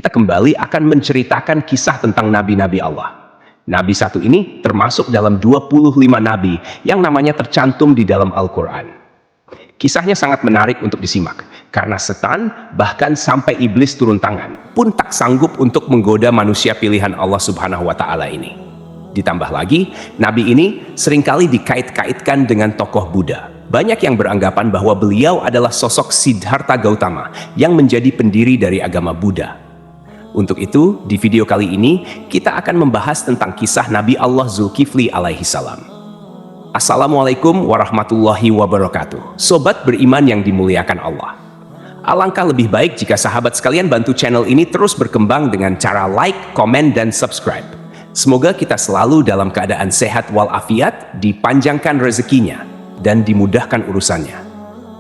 kita kembali akan menceritakan kisah tentang nabi-nabi Allah. Nabi satu ini termasuk dalam 25 nabi yang namanya tercantum di dalam Al-Quran. Kisahnya sangat menarik untuk disimak, karena setan bahkan sampai iblis turun tangan pun tak sanggup untuk menggoda manusia pilihan Allah Subhanahu wa Ta'ala ini. Ditambah lagi, nabi ini seringkali dikait-kaitkan dengan tokoh Buddha. Banyak yang beranggapan bahwa beliau adalah sosok Siddhartha Gautama yang menjadi pendiri dari agama Buddha. Untuk itu, di video kali ini, kita akan membahas tentang kisah Nabi Allah Zulkifli alaihi salam. Assalamualaikum warahmatullahi wabarakatuh. Sobat beriman yang dimuliakan Allah. Alangkah lebih baik jika sahabat sekalian bantu channel ini terus berkembang dengan cara like, komen, dan subscribe. Semoga kita selalu dalam keadaan sehat walafiat, dipanjangkan rezekinya, dan dimudahkan urusannya.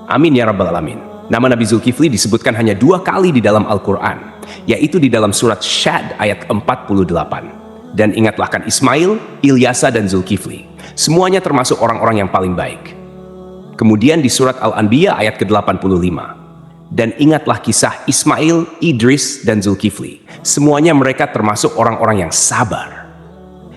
Amin ya rabbal alamin. Nama Nabi Zulkifli disebutkan hanya 2 kali di dalam Al-Quran, yaitu di dalam surat Syad ayat 48. Dan ingatlah kan Ismail, Ilyasa, dan Zulkifli. Semuanya termasuk orang-orang yang paling baik. Kemudian di surat Al-Anbiya ayat ke-85. Dan ingatlah kisah Ismail, Idris, dan Zulkifli. Semuanya mereka termasuk orang-orang yang sabar.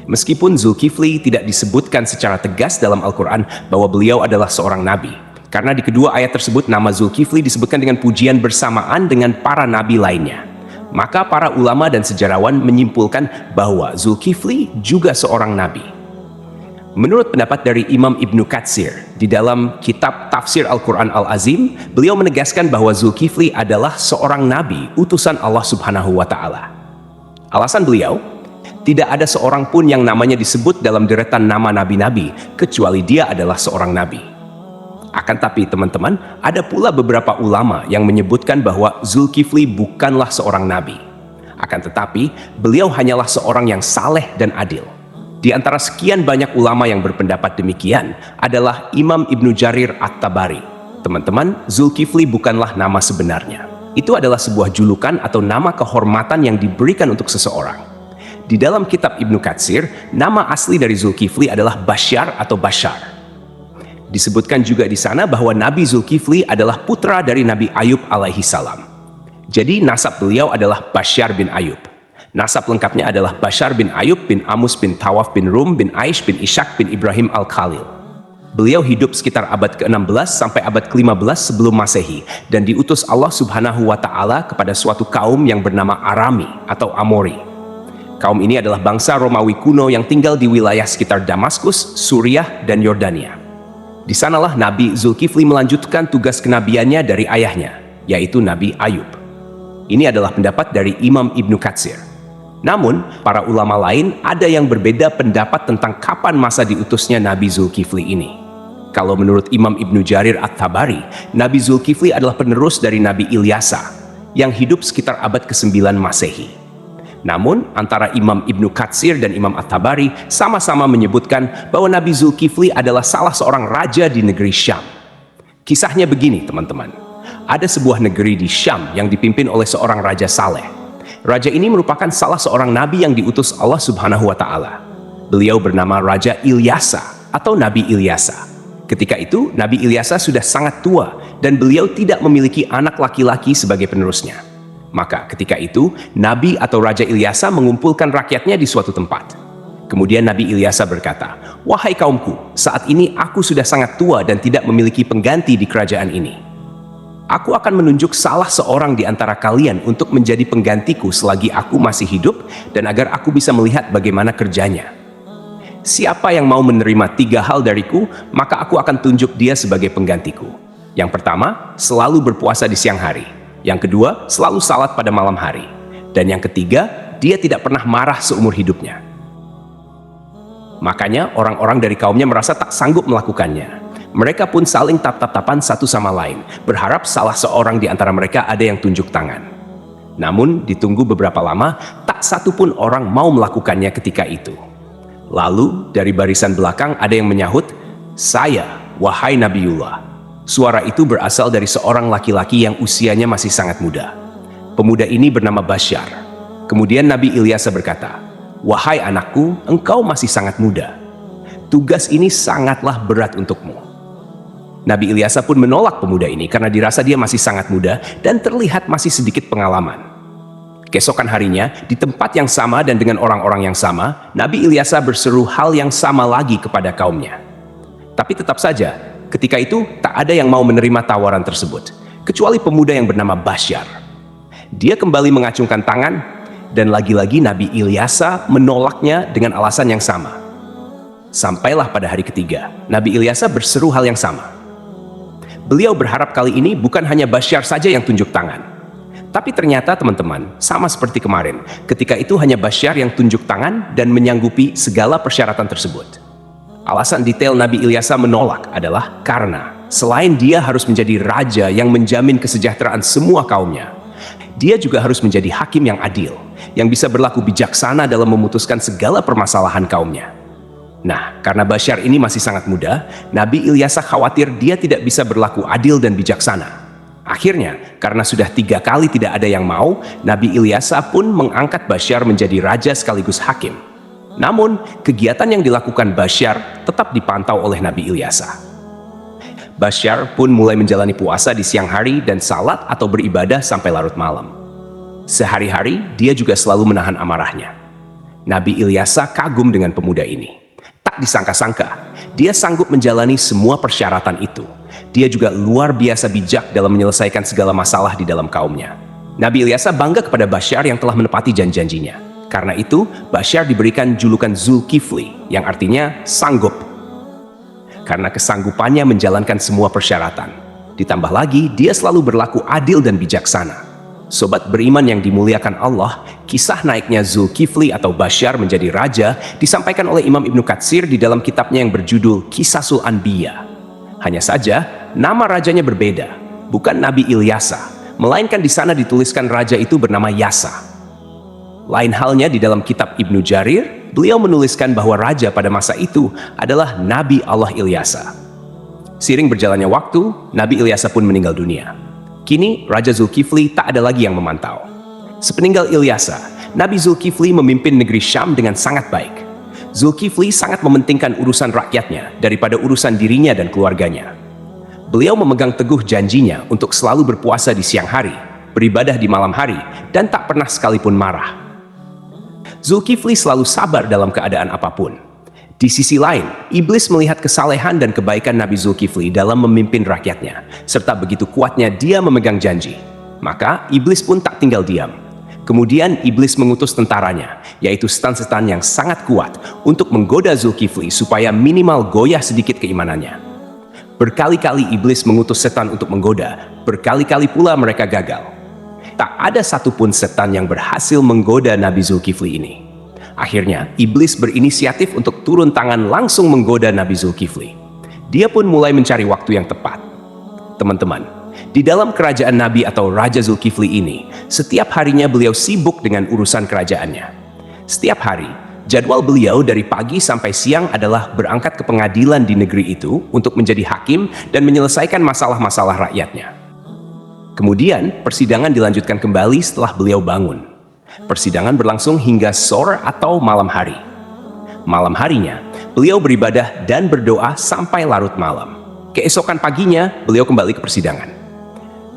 Meskipun Zulkifli tidak disebutkan secara tegas dalam Al-Quran bahwa beliau adalah seorang nabi, karena di kedua ayat tersebut nama Zulkifli disebutkan dengan pujian bersamaan dengan para nabi lainnya. Maka para ulama dan sejarawan menyimpulkan bahwa Zulkifli juga seorang nabi. Menurut pendapat dari Imam Ibnu Katsir, di dalam kitab Tafsir Al-Quran Al-Azim, beliau menegaskan bahwa Zulkifli adalah seorang nabi, utusan Allah Subhanahu wa Ta'ala. Alasan beliau, tidak ada seorang pun yang namanya disebut dalam deretan nama nabi-nabi, kecuali dia adalah seorang nabi. Akan tapi teman-teman, ada pula beberapa ulama yang menyebutkan bahwa Zulkifli bukanlah seorang nabi. Akan tetapi, beliau hanyalah seorang yang saleh dan adil. Di antara sekian banyak ulama yang berpendapat demikian adalah Imam Ibnu Jarir At-Tabari. Teman-teman, Zulkifli bukanlah nama sebenarnya. Itu adalah sebuah julukan atau nama kehormatan yang diberikan untuk seseorang. Di dalam kitab Ibnu Katsir, nama asli dari Zulkifli adalah Basyar atau Bashar. Disebutkan juga di sana bahwa Nabi Zulkifli adalah putra dari Nabi Ayub alaihi salam. Jadi nasab beliau adalah Basyar bin Ayub. Nasab lengkapnya adalah Bashar bin Ayub bin Amus bin Tawaf bin Rum bin Aish bin Ishak bin Ibrahim al-Khalil. Beliau hidup sekitar abad ke-16 sampai abad ke-15 sebelum Masehi dan diutus Allah Subhanahu wa Ta'ala kepada suatu kaum yang bernama Arami atau Amori. Kaum ini adalah bangsa Romawi kuno yang tinggal di wilayah sekitar Damaskus, Suriah, dan Yordania. Di sanalah Nabi Zulkifli melanjutkan tugas kenabiannya dari ayahnya, yaitu Nabi Ayub. Ini adalah pendapat dari Imam Ibnu Katsir. Namun, para ulama lain ada yang berbeda pendapat tentang kapan masa diutusnya Nabi Zulkifli ini. Kalau menurut Imam Ibnu Jarir At-Tabari, Nabi Zulkifli adalah penerus dari Nabi Ilyasa yang hidup sekitar abad ke-9 Masehi. Namun, antara Imam Ibnu Katsir dan Imam At-Tabari sama-sama menyebutkan bahwa Nabi Zulkifli adalah salah seorang raja di negeri Syam. Kisahnya begini, teman-teman. Ada sebuah negeri di Syam yang dipimpin oleh seorang raja saleh. Raja ini merupakan salah seorang nabi yang diutus Allah Subhanahu wa Ta'ala. Beliau bernama Raja Ilyasa atau Nabi Ilyasa. Ketika itu, Nabi Ilyasa sudah sangat tua dan beliau tidak memiliki anak laki-laki sebagai penerusnya. Maka ketika itu, Nabi atau Raja Ilyasa mengumpulkan rakyatnya di suatu tempat. Kemudian Nabi Ilyasa berkata, "Wahai kaumku, saat ini aku sudah sangat tua dan tidak memiliki pengganti di kerajaan ini. Aku akan menunjuk salah seorang di antara kalian untuk menjadi penggantiku selagi aku masih hidup dan agar aku bisa melihat bagaimana kerjanya. Siapa yang mau menerima 3 hal dariku, maka aku akan tunjuk dia sebagai penggantiku. Yang pertama, selalu berpuasa di siang hari. Yang kedua, selalu salat pada malam hari. Dan yang ketiga, dia tidak pernah marah seumur hidupnya." Makanya orang-orang dari kaumnya merasa tak sanggup melakukannya. Mereka pun saling tap-tap-tapan satu sama lain, berharap salah seorang di antara mereka ada yang tunjuk tangan. Namun, ditunggu beberapa lama, tak satu pun orang mau melakukannya ketika itu. Lalu, dari barisan belakang ada yang menyahut, "Saya, wahai Nabiullah." Suara itu berasal dari seorang laki-laki yang usianya masih sangat muda. Pemuda ini bernama Basyar. Kemudian Nabi Ilyasa berkata, "Wahai anakku, engkau masih sangat muda. Tugas ini sangatlah berat untukmu." Nabi Ilyasa pun menolak pemuda ini karena dirasa dia masih sangat muda dan terlihat masih sedikit pengalaman. Keesokan harinya, di tempat yang sama dan dengan orang-orang yang sama, Nabi Ilyasa berseru hal yang sama lagi kepada kaumnya. Tapi tetap saja, ketika itu tak ada yang mau menerima tawaran tersebut, kecuali pemuda yang bernama Basyar. Dia kembali mengacungkan tangan, dan lagi-lagi Nabi Ilyasa menolaknya dengan alasan yang sama. Sampailah pada hari ketiga, Nabi Ilyasa berseru hal yang sama. Beliau berharap kali ini bukan hanya Basyar saja yang tunjuk tangan. Tapi ternyata teman-teman, sama seperti kemarin, ketika itu hanya Basyar yang tunjuk tangan dan menyanggupi segala persyaratan tersebut. Alasan detail Nabi Ilyasa menolak adalah karena selain dia harus menjadi raja yang menjamin kesejahteraan semua kaumnya, dia juga harus menjadi hakim yang adil, yang bisa berlaku bijaksana dalam memutuskan segala permasalahan kaumnya. Nah, karena Basyar ini masih sangat muda, Nabi Ilyasa khawatir dia tidak bisa berlaku adil dan bijaksana. Akhirnya, karena sudah 3 kali tidak ada yang mau, Nabi Ilyasa pun mengangkat Basyar menjadi raja sekaligus hakim. Namun, kegiatan yang dilakukan Basyar tetap dipantau oleh Nabi Ilyasa. Basyar pun mulai menjalani puasa di siang hari dan salat atau beribadah sampai larut malam. Sehari-hari, dia juga selalu menahan amarahnya. Nabi Ilyasa kagum dengan pemuda ini. Tak disangka-sangka, dia sanggup menjalani semua persyaratan itu. Dia juga luar biasa bijak dalam menyelesaikan segala masalah di dalam kaumnya. Nabi Ilyasa bangga kepada Basyar yang telah menepati janji-janjinya. Karena itu, Basyar diberikan julukan Zulkifli, yang artinya sanggup. Karena kesanggupannya menjalankan semua persyaratan. Ditambah lagi, dia selalu berlaku adil dan bijaksana. Sobat beriman yang dimuliakan Allah, kisah naiknya Zulkifli atau Basyar menjadi raja disampaikan oleh Imam Ibnu Katsir di dalam kitabnya yang berjudul Qisasul Anbiya. Hanya saja, nama rajanya berbeda, bukan Nabi Ilyasa, melainkan di sana dituliskan raja itu bernama Yasa. Lain halnya di dalam kitab Ibnu Jarir, beliau menuliskan bahwa raja pada masa itu adalah Nabi Allah Ilyasa. Seiring berjalannya waktu, Nabi Ilyasa pun meninggal dunia. Kini, Raja Zulkifli tak ada lagi yang memantau. Sepeninggal Ilyasa, Nabi Zulkifli memimpin negeri Syam dengan sangat baik. Zulkifli sangat mementingkan urusan rakyatnya daripada urusan dirinya dan keluarganya. Beliau memegang teguh janjinya untuk selalu berpuasa di siang hari, beribadah di malam hari, dan tak pernah sekalipun marah. Zulkifli selalu sabar dalam keadaan apapun. Di sisi lain, iblis melihat kesalehan dan kebaikan Nabi Zulkifli dalam memimpin rakyatnya, serta begitu kuatnya dia memegang janji. Maka, iblis pun tak tinggal diam. Kemudian, iblis mengutus tentaranya, yaitu setan-setan yang sangat kuat, untuk menggoda Zulkifli supaya minimal goyah sedikit keimanannya. Berkali-kali iblis mengutus setan untuk menggoda, berkali-kali pula mereka gagal. Tak ada satupun setan yang berhasil menggoda Nabi Zulkifli ini. Akhirnya, iblis berinisiatif untuk turun tangan langsung menggoda Nabi Zulkifli. Dia pun mulai mencari waktu yang tepat. Teman-teman, di dalam kerajaan Nabi atau Raja Zulkifli ini, setiap harinya beliau sibuk dengan urusan kerajaannya. Setiap hari, jadwal beliau dari pagi sampai siang adalah berangkat ke pengadilan di negeri itu untuk menjadi hakim dan menyelesaikan masalah-masalah rakyatnya. Kemudian, persidangan dilanjutkan kembali setelah beliau bangun. Persidangan berlangsung hingga sore atau malam hari. Malam harinya, beliau beribadah dan berdoa sampai larut malam. Keesokan paginya, beliau kembali ke persidangan.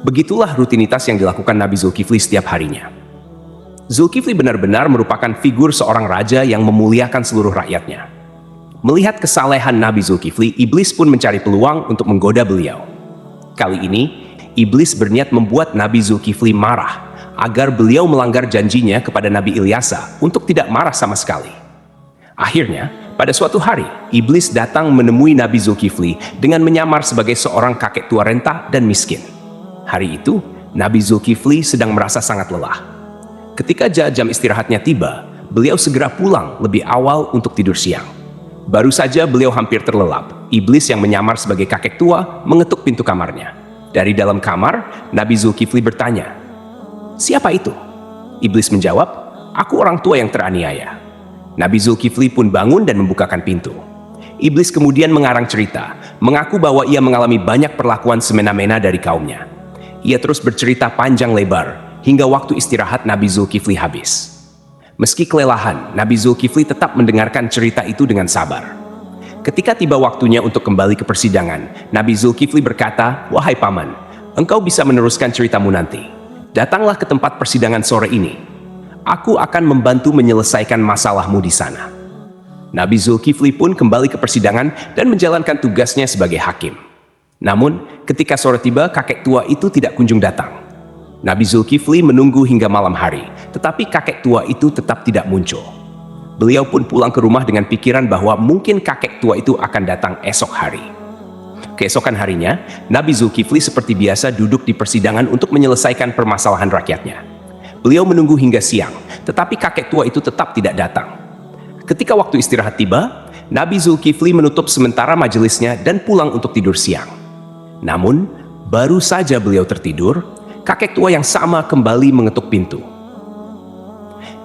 Begitulah rutinitas yang dilakukan Nabi Zulkifli setiap harinya. Zulkifli benar-benar merupakan figur seorang raja yang memuliakan seluruh rakyatnya. Melihat kesalehan Nabi Zulkifli, iblis pun mencari peluang untuk menggoda beliau. Kali ini, iblis berniat membuat Nabi Zulkifli marah, agar beliau melanggar janjinya kepada Nabi Ilyasa untuk tidak marah sama sekali. Akhirnya, pada suatu hari, iblis datang menemui Nabi Zulkifli dengan menyamar sebagai seorang kakek tua renta dan miskin. Hari itu, Nabi Zulkifli sedang merasa sangat lelah. Ketika jam istirahatnya tiba, beliau segera pulang lebih awal untuk tidur siang. Baru saja beliau hampir terlelap, iblis yang menyamar sebagai kakek tua mengetuk pintu kamarnya. Dari dalam kamar, Nabi Zulkifli bertanya, "Siapa itu?" Iblis menjawab, "Aku orang tua yang teraniaya." Nabi Zulkifli pun bangun dan membukakan pintu. Iblis kemudian mengarang cerita, mengaku bahwa ia mengalami banyak perlakuan semena-mena dari kaumnya. Ia terus bercerita panjang lebar, hingga waktu istirahat Nabi Zulkifli habis. Meski kelelahan, Nabi Zulkifli tetap mendengarkan cerita itu dengan sabar. Ketika tiba waktunya untuk kembali ke persidangan, Nabi Zulkifli berkata, "Wahai paman, engkau bisa meneruskan ceritamu nanti. Datanglah ke tempat persidangan sore ini." aku akan membantu menyelesaikan masalahmu di sana." Nabi Zulkifli pun kembali ke persidangan dan menjalankan tugasnya sebagai hakim. Namun, ketika sore tiba, kakek tua itu tidak kunjung datang. Nabi Zulkifli menunggu hingga malam hari, tetapi kakek tua itu tetap tidak muncul. Beliau pun pulang ke rumah dengan pikiran bahwa mungkin kakek tua itu akan datang esok hari. Keesokan harinya, Nabi Zulkifli seperti biasa duduk di persidangan untuk menyelesaikan permasalahan rakyatnya. Beliau menunggu hingga siang, tetapi kakek tua itu tetap tidak datang. Ketika waktu istirahat tiba, Nabi Zulkifli menutup sementara majelisnya dan pulang untuk tidur siang. Namun, baru saja beliau tertidur, kakek tua yang sama kembali mengetuk pintu.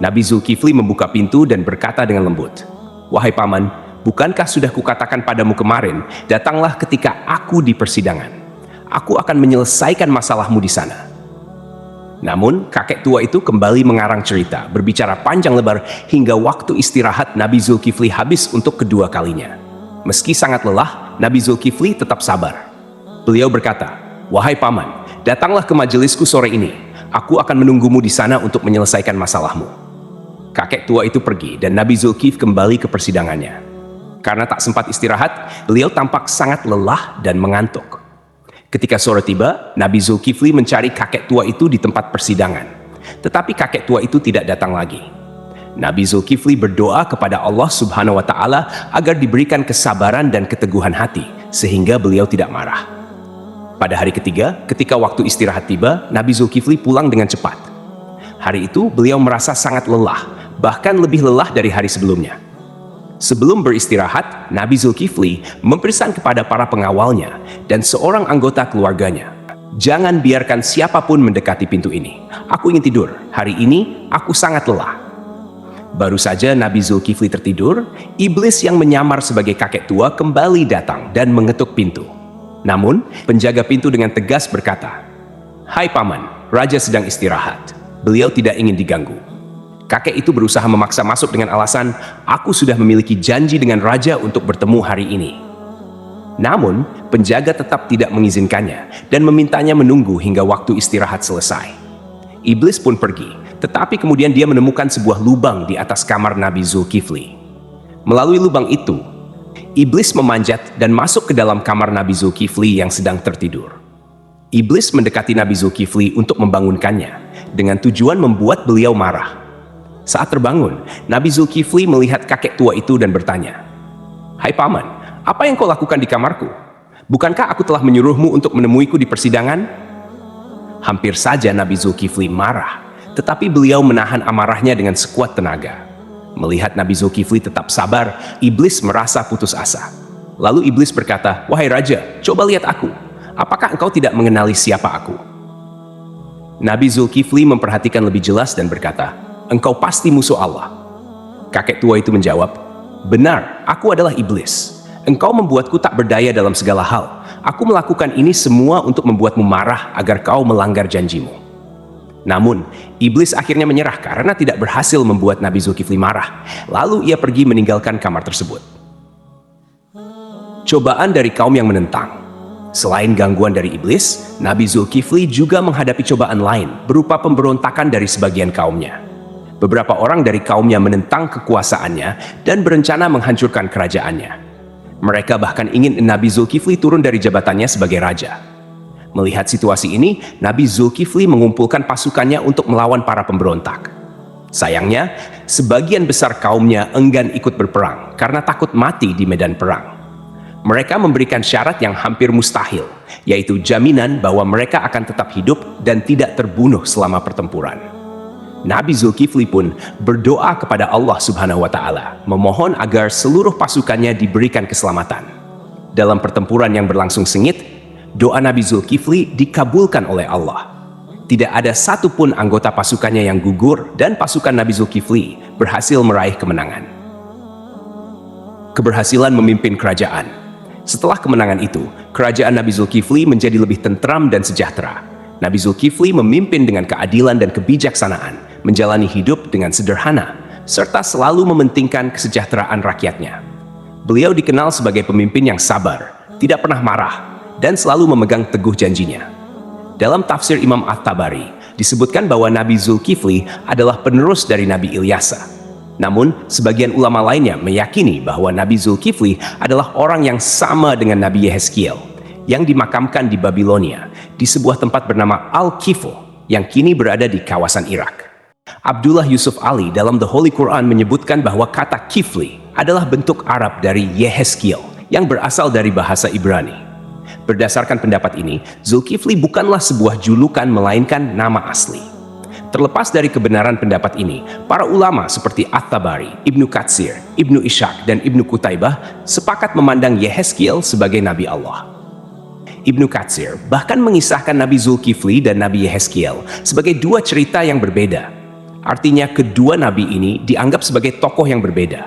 Nabi Zulkifli membuka pintu dan berkata dengan lembut, "Wahai paman, bukankah sudah kukatakan padamu kemarin, datanglah ketika aku di persidangan. Aku akan menyelesaikan masalahmu di sana." Namun, kakek tua itu kembali mengarang cerita, berbicara panjang lebar hingga waktu istirahat Nabi Zulkifli habis untuk kedua kalinya. Meski sangat lelah, Nabi Zulkifli tetap sabar. Beliau berkata, "Wahai paman, datanglah ke majelisku sore ini. Aku akan menunggumu di sana untuk menyelesaikan masalahmu." Kakek tua itu pergi dan Nabi Zulkifli kembali ke persidangannya. Karena tak sempat istirahat, beliau tampak sangat lelah dan mengantuk. Ketika sore tiba, Nabi Zulkifli mencari kakek tua itu di tempat persidangan. Tetapi kakek tua itu tidak datang lagi. Nabi Zulkifli berdoa kepada Allah Subhanahu wa Ta'ala agar diberikan kesabaran dan keteguhan hati, sehingga beliau tidak marah. Pada hari ketiga, ketika waktu istirahat tiba, Nabi Zulkifli pulang dengan cepat. Hari itu, beliau merasa sangat lelah, bahkan lebih lelah dari hari sebelumnya. Sebelum beristirahat, Nabi Zulkifli mempesan kepada para pengawalnya dan seorang anggota keluarganya, "Jangan biarkan siapapun mendekati pintu ini. Aku ingin tidur. Hari ini aku sangat lelah." Baru saja Nabi Zulkifli tertidur, iblis yang menyamar sebagai kakek tua kembali datang dan mengetuk pintu. Namun, penjaga pintu dengan tegas berkata, "Hai paman, raja sedang istirahat. Beliau tidak ingin diganggu." Kakek itu berusaha memaksa masuk dengan alasan, "Aku sudah memiliki janji dengan raja untuk bertemu hari ini." Namun, penjaga tetap tidak mengizinkannya dan memintanya menunggu hingga waktu istirahat selesai. Iblis pun pergi, tetapi kemudian dia menemukan sebuah lubang di atas kamar Nabi Zulkifli. Melalui lubang itu, iblis memanjat dan masuk ke dalam kamar Nabi Zulkifli yang sedang tertidur. Iblis mendekati Nabi Zulkifli untuk membangunkannya, dengan tujuan membuat beliau marah. Saat terbangun, Nabi Zulkifli melihat kakek tua itu dan bertanya, "Hai paman, apa yang kau lakukan di kamarku? Bukankah aku telah menyuruhmu untuk menemuiku di persidangan?" Hampir saja Nabi Zulkifli marah, tetapi beliau menahan amarahnya dengan sekuat tenaga. Melihat Nabi Zulkifli tetap sabar, iblis merasa putus asa. Lalu iblis berkata, "Wahai raja, coba lihat aku. Apakah engkau tidak mengenali siapa aku?" Nabi Zulkifli memperhatikan lebih jelas dan berkata, "Engkau pasti musuh Allah." Kakek tua itu menjawab, "Benar, aku adalah iblis. Engkau membuatku tak berdaya dalam segala hal. Aku melakukan ini semua untuk membuatmu marah agar kau melanggar janjimu." Namun, iblis akhirnya menyerah karena tidak berhasil membuat Nabi Zulkifli marah. Lalu ia pergi meninggalkan kamar tersebut. Cobaan dari kaum yang menentang. Selain gangguan dari iblis, Nabi Zulkifli juga menghadapi cobaan lain berupa pemberontakan dari sebagian kaumnya. Beberapa orang dari kaumnya menentang kekuasaannya dan berencana menghancurkan kerajaannya. Mereka bahkan ingin Nabi Zulkifli turun dari jabatannya sebagai raja. Melihat situasi ini, Nabi Zulkifli mengumpulkan pasukannya untuk melawan para pemberontak. Sayangnya, sebagian besar kaumnya enggan ikut berperang karena takut mati di medan perang. Mereka memberikan syarat yang hampir mustahil, yaitu jaminan bahwa mereka akan tetap hidup dan tidak terbunuh selama pertempuran. Nabi Zulkifli pun berdoa kepada Allah Subhanahu wa Ta'ala, memohon agar seluruh pasukannya diberikan keselamatan. Dalam pertempuran yang berlangsung sengit, doa Nabi Zulkifli dikabulkan oleh Allah. Tidak ada satupun anggota pasukannya yang gugur dan pasukan Nabi Zulkifli berhasil meraih kemenangan. Keberhasilan memimpin kerajaan. Setelah kemenangan itu, kerajaan Nabi Zulkifli menjadi lebih tentram dan sejahtera. Nabi Zulkifli memimpin dengan keadilan dan kebijaksanaan, menjalani hidup dengan sederhana, serta selalu mementingkan kesejahteraan rakyatnya. Beliau dikenal sebagai pemimpin yang sabar, tidak pernah marah, dan selalu memegang teguh janjinya. Dalam tafsir Imam At-Tabari, disebutkan bahwa Nabi Zulkifli adalah penerus dari Nabi Ilyasa. Namun, sebagian ulama lainnya meyakini bahwa Nabi Zulkifli adalah orang yang sama dengan Nabi Yehezkiel, yang dimakamkan di Babilonia, di sebuah tempat bernama Al-Kifl, yang kini berada di kawasan Irak. Abdullah Yusuf Ali dalam The Holy Quran menyebutkan bahwa kata Kifli adalah bentuk Arab dari Yehezkiel, yang berasal dari bahasa Ibrani. Berdasarkan pendapat ini, Zulkifli bukanlah sebuah julukan melainkan nama asli. Terlepas dari kebenaran pendapat ini, para ulama seperti At-Tabari, Ibnu Katsir, Ibnu Ishaq, dan Ibnu Qutaibah sepakat memandang Yehezkiel sebagai Nabi Allah. Ibnu Katsir bahkan mengisahkan Nabi Zulkifli dan Nabi Yehezkiel sebagai dua cerita yang berbeda. Artinya kedua nabi ini dianggap sebagai tokoh yang berbeda.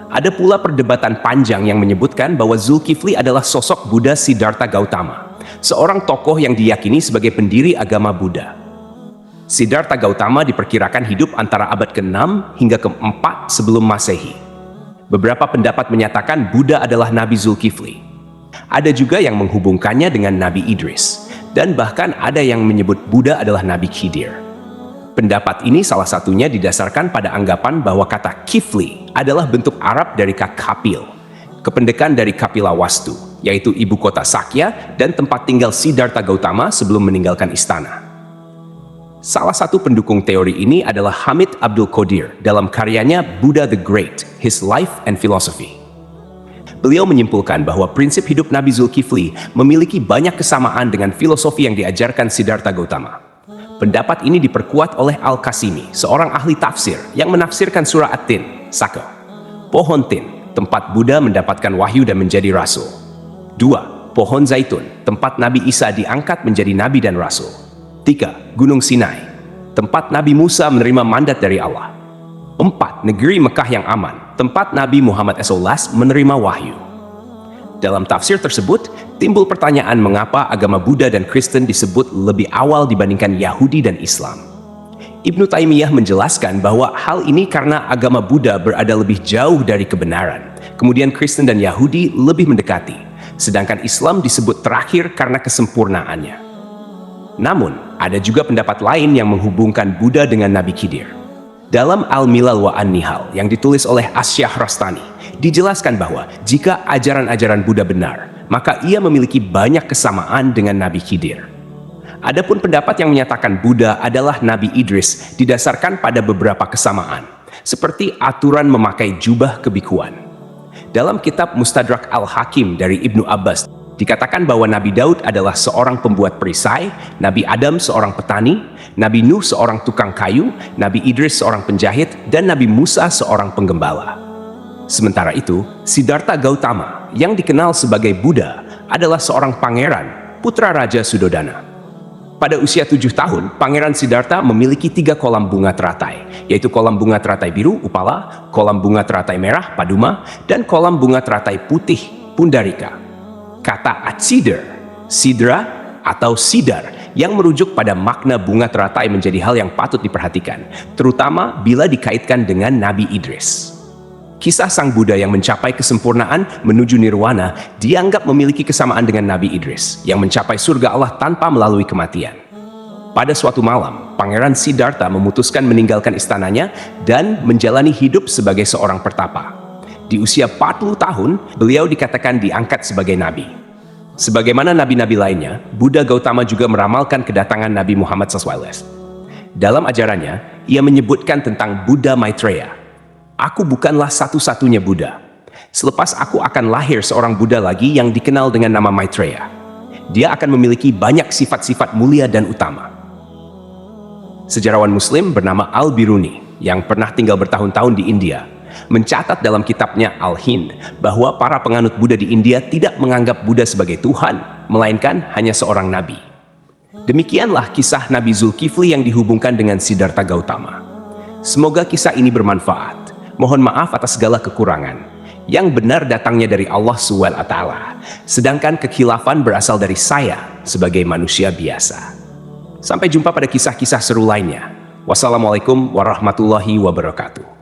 Ada pula perdebatan panjang yang menyebutkan bahwa Zulkifli adalah sosok Buddha Siddhartha Gautama, seorang tokoh yang diyakini sebagai pendiri agama Buddha. Siddhartha Gautama diperkirakan hidup antara abad ke-6 hingga ke-4 sebelum Masehi. Beberapa pendapat menyatakan Buddha adalah Nabi Zulkifli. Ada juga yang menghubungkannya dengan Nabi Idris, dan bahkan ada yang menyebut Buddha adalah Nabi Khidir. Pendapat ini salah satunya didasarkan pada anggapan bahwa kata Kifli adalah bentuk Arab dari kata Kapil, kependekan dari Kapila Wastu, yaitu ibu kota Sakya dan tempat tinggal Siddhartha Gautama sebelum meninggalkan istana. Salah satu pendukung teori ini adalah Hamid Abdul Qadir dalam karyanya Buddha the Great, His Life and Philosophy. Beliau menyimpulkan bahwa prinsip hidup Nabi Zulkifli memiliki banyak kesamaan dengan filosofi yang diajarkan Siddhartha Gautama. Pendapat ini diperkuat oleh Al-Qasimi, seorang ahli tafsir yang menafsirkan surah At-Tin, Saka. Pohon Tin, tempat Buddha mendapatkan wahyu dan menjadi rasul. 2. Pohon Zaitun, tempat Nabi Isa diangkat menjadi nabi dan rasul. 3. Gunung Sinai, tempat Nabi Musa menerima mandat dari Allah. 4. Negeri Mekah yang aman, tempat Nabi Muhammad SAW menerima wahyu. Dalam tafsir tersebut, timbul pertanyaan mengapa agama Buddha dan Kristen disebut lebih awal dibandingkan Yahudi dan Islam. Ibnu Taimiyah menjelaskan bahwa hal ini karena agama Buddha berada lebih jauh dari kebenaran, kemudian Kristen dan Yahudi lebih mendekati, sedangkan Islam disebut terakhir karena kesempurnaannya. Namun, ada juga pendapat lain yang menghubungkan Buddha dengan Nabi Khidir. Dalam Al-Milal wa An-Nihal yang ditulis oleh Asy-Syahrastani, dijelaskan bahwa jika ajaran-ajaran Buddha benar, maka ia memiliki banyak kesamaan dengan Nabi Khidir. Adapun pendapat yang menyatakan Buddha adalah Nabi Idris didasarkan pada beberapa kesamaan, seperti aturan memakai jubah kebikuan. Dalam kitab Mustadrak Al-Hakim dari Ibnu Abbas, dikatakan bahwa Nabi Daud adalah seorang pembuat perisai, Nabi Adam seorang petani, Nabi Nuh seorang tukang kayu, Nabi Idris seorang penjahit, dan Nabi Musa seorang penggembala. Sementara itu, Siddhartha Gautama yang dikenal sebagai Buddha adalah seorang pangeran, putra Raja Sudodana. Pada usia 7 tahun, Pangeran Siddhartha memiliki 3 kolam bunga teratai, yaitu kolam bunga teratai biru, Upala, kolam bunga teratai merah, Paduma, dan kolam bunga teratai putih, Pundarika. Kata Atsidar, Sidra, atau Sidar yang merujuk pada makna bunga teratai menjadi hal yang patut diperhatikan, terutama bila dikaitkan dengan Nabi Idris. Kisah sang Buddha yang mencapai kesempurnaan menuju nirwana dianggap memiliki kesamaan dengan Nabi Idris yang mencapai surga Allah tanpa melalui kematian. Pada suatu malam, Pangeran Siddhartha memutuskan meninggalkan istananya dan menjalani hidup sebagai seorang pertapa. Di usia 40 tahun, beliau dikatakan diangkat sebagai nabi. Sebagaimana nabi-nabi lainnya, Buddha Gautama juga meramalkan kedatangan Nabi Muhammad SAW. Dalam ajarannya, ia menyebutkan tentang Buddha Maitreya. Aku bukanlah satu-satunya Buddha. Selepas aku akan lahir seorang Buddha lagi yang dikenal dengan nama Maitreya. Dia akan memiliki banyak sifat-sifat mulia dan utama. Sejarawan Muslim bernama Al-Biruni yang pernah tinggal bertahun-tahun di India mencatat dalam kitabnya Al-Hind bahwa para penganut Buddha di India tidak menganggap Buddha sebagai Tuhan, melainkan hanya seorang nabi. Demikianlah kisah Nabi Zulkifli yang dihubungkan dengan Siddhartha Gautama. Semoga kisah ini bermanfaat. Mohon maaf atas segala kekurangan. Yang benar datangnya dari Allah SWT, sedangkan kekhilafan berasal dari saya sebagai manusia biasa. Sampai jumpa pada kisah-kisah seru lainnya. Wassalamualaikum warahmatullahi wabarakatuh.